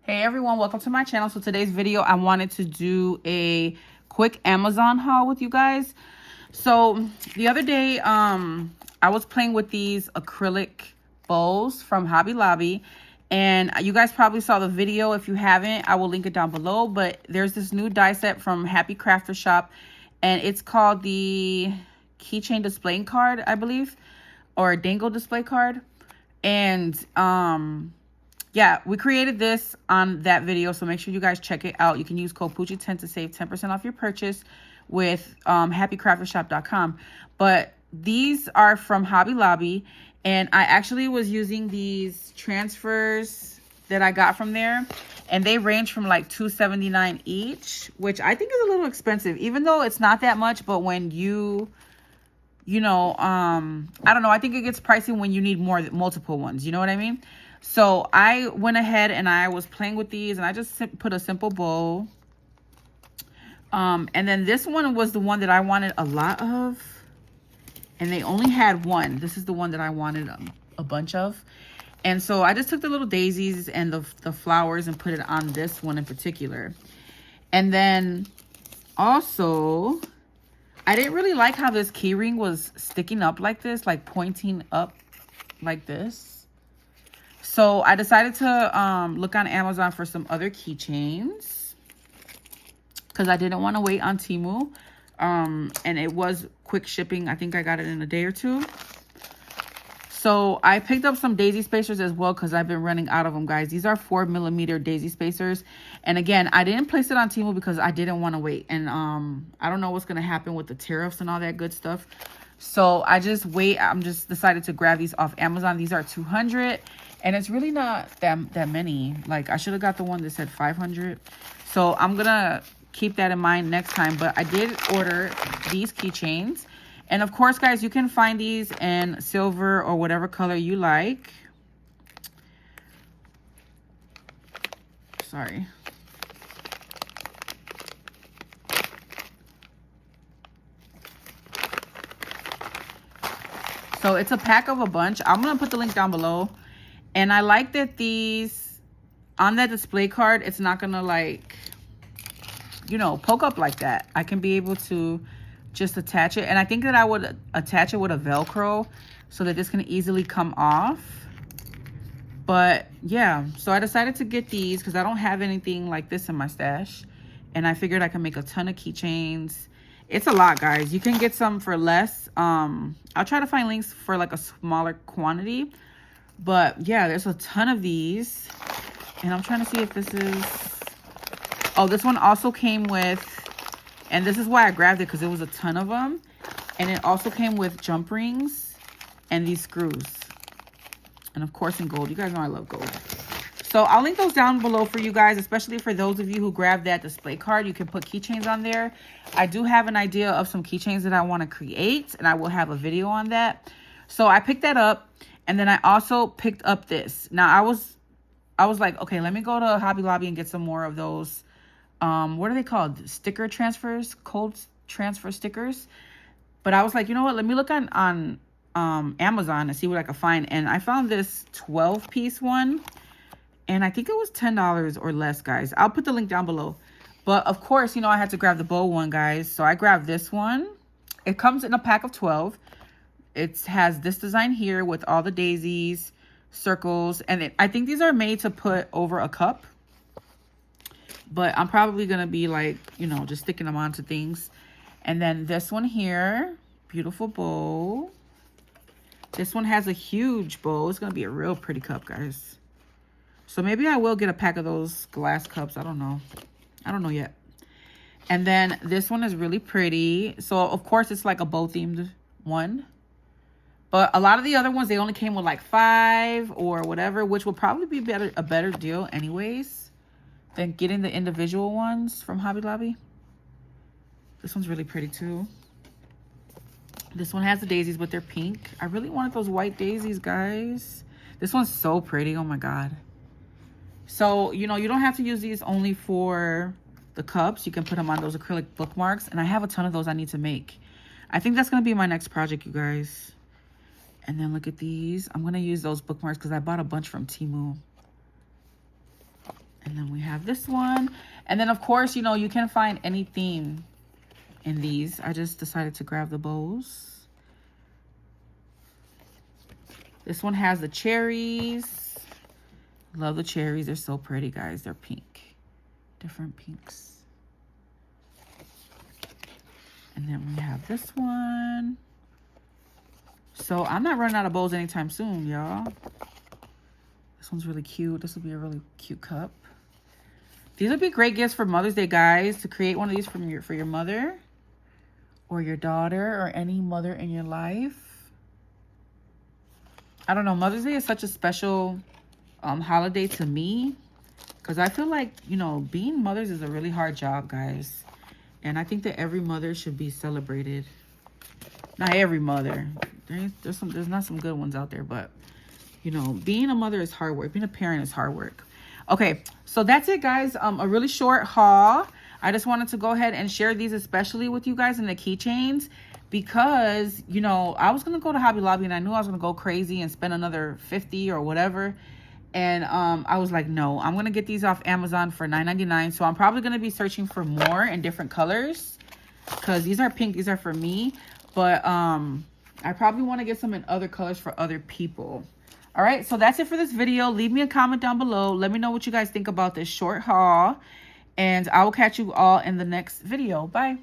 Hey everyone, welcome to my channel. So today's video, I wanted to do a quick Amazon haul with you guys. So the other day, I was playing with these acrylic bowls from Hobby Lobby, and you guys probably saw the video. If you haven't, I will link it down below. But there's this new die set from Happy Crafter Shop, and it's called the Keychain Displaying Card, I believe, or Dangle Display Card. And yeah, we created this on that video, so make sure you guys check it out. You can use code Poochie10 to save 10% off your purchase with happycraftershop.com. But these are from Hobby Lobby, and I actually was using these transfers that I got from there, and they range from like $2.79 each, which I think is a little expensive, even though it's not that much. But when you know, I don't know, I think it gets pricey when you need multiple ones, you know what I mean? So I went ahead and I was playing with these, and I just put a simple bowl. And then this one was the one that I wanted a lot of, and they only had one. This is the one that I wanted a bunch of. And so I just took the little daisies and the flowers and put it on this one in particular. And then also, I didn't really like how this keyring was sticking up like this, like pointing up like this. So I decided to look on Amazon for some other keychains because I didn't want to wait on Temu. And it was quick shipping. I think I got it in a day or two. So I picked up some daisy spacers as well because I've been running out of them, guys. These are 4mm daisy spacers. And again, I didn't place it on Temu because I didn't want to wait. And I don't know what's going to happen with the tariffs and all that good stuff. So I'm just decided to grab these off Amazon. These are 200, and it's really not that many. Like, I should have got the one that said 500. So I'm going to keep that in mind next time. But I did order these keychains. And of course, guys, you can find these in silver or whatever color you like. Sorry. So it's a pack of a bunch. I'm going to put the link down below. And I like that these, on that display card, it's not going to, like, you know, poke up like that. I can be able to just attach it. And I think that I would attach it with a Velcro so that this can easily come off. But yeah, so I decided to get these because I don't have anything like this in my stash. And I figured I can make a ton of keychains. It's a lot, guys. You can get some for less. I'll try to find links for like a smaller quantity. But yeah, there's a ton of these. And I'm trying to see if this is... Oh, this one also came with... And this is why I grabbed it, because there was a ton of them. And it also came with jump rings and these screws. And of course in gold. You guys know I love gold. So I'll link those down below for you guys, especially for those of you who grabbed that display card. You can put keychains on there. I do have an idea of some keychains that I want to create, and I will have a video on that. So I picked that up, and then I also picked up this. Now I was like, okay, let me go to Hobby Lobby and get some more of those. What are they called? Sticker transfers, cold transfer stickers. But I was like, you know what? Let me look on Amazon and see what I can find. And I found this 12-piece one. And I think it was $10 or less, guys. I'll put the link down below. But of course, you know, I had to grab the bow one, guys. So I grabbed this one. It comes in a pack of 12. It has this design here with all the daisies, circles. And I think these are made to put over a cup. But I'm probably going to be like, you know, just sticking them onto things. And then this one here, beautiful bowl. This one has a huge bowl. It's going to be a real pretty cup, guys. So maybe I will get a pack of those glass cups. I don't know. I don't know yet. And then this one is really pretty. So, of course, it's like a bow-themed one. But a lot of the other ones, they only came with like 5 or whatever, which will probably be a better deal anyways than getting the individual ones from Hobby Lobby. This one's really pretty too. This one has the daisies, but they're pink. I really wanted those white daisies, guys. This one's so pretty. Oh my God. So, you know, you don't have to use these only for the cups. You can put them on those acrylic bookmarks. And I have a ton of those I need to make. I think that's going to be my next project, you guys. And then look at these. I'm going to use those bookmarks because I bought a bunch from Temu. And have this one. And then, of course, you know, you can find any theme in these. I just decided to grab the bows. This one has the cherries. Love the cherries. They're so pretty, guys. They're pink. Different pinks. And then we have this one. So I'm not running out of bows anytime soon, y'all. This one's really cute. This will be a really cute cup. These would be great gifts for Mother's Day, guys, to create one of these for your mother or your daughter or any mother in your life. I don't know. Mother's Day is such a special holiday to me because I feel like, you know, being mothers is a really hard job, guys. And I think that every mother should be celebrated. Not every mother. There's not some good ones out there, but you know, being a mother is hard work. Being a parent is hard work. Okay, so that's it, guys. A really short haul. I just wanted to go ahead and share these especially with you guys in the keychains because, you know, I was going to go to Hobby Lobby and I knew I was going to go crazy and spend another $50 or whatever. And I was like, no, I'm going to get these off Amazon for $9.99. So I'm probably going to be searching for more in different colors because these are pink. These are for me. But I probably want to get some in other colors for other people. All right, so that's it for this video. Leave me a comment down below. Let me know what you guys think about this short haul. And I will catch you all in the next video. Bye.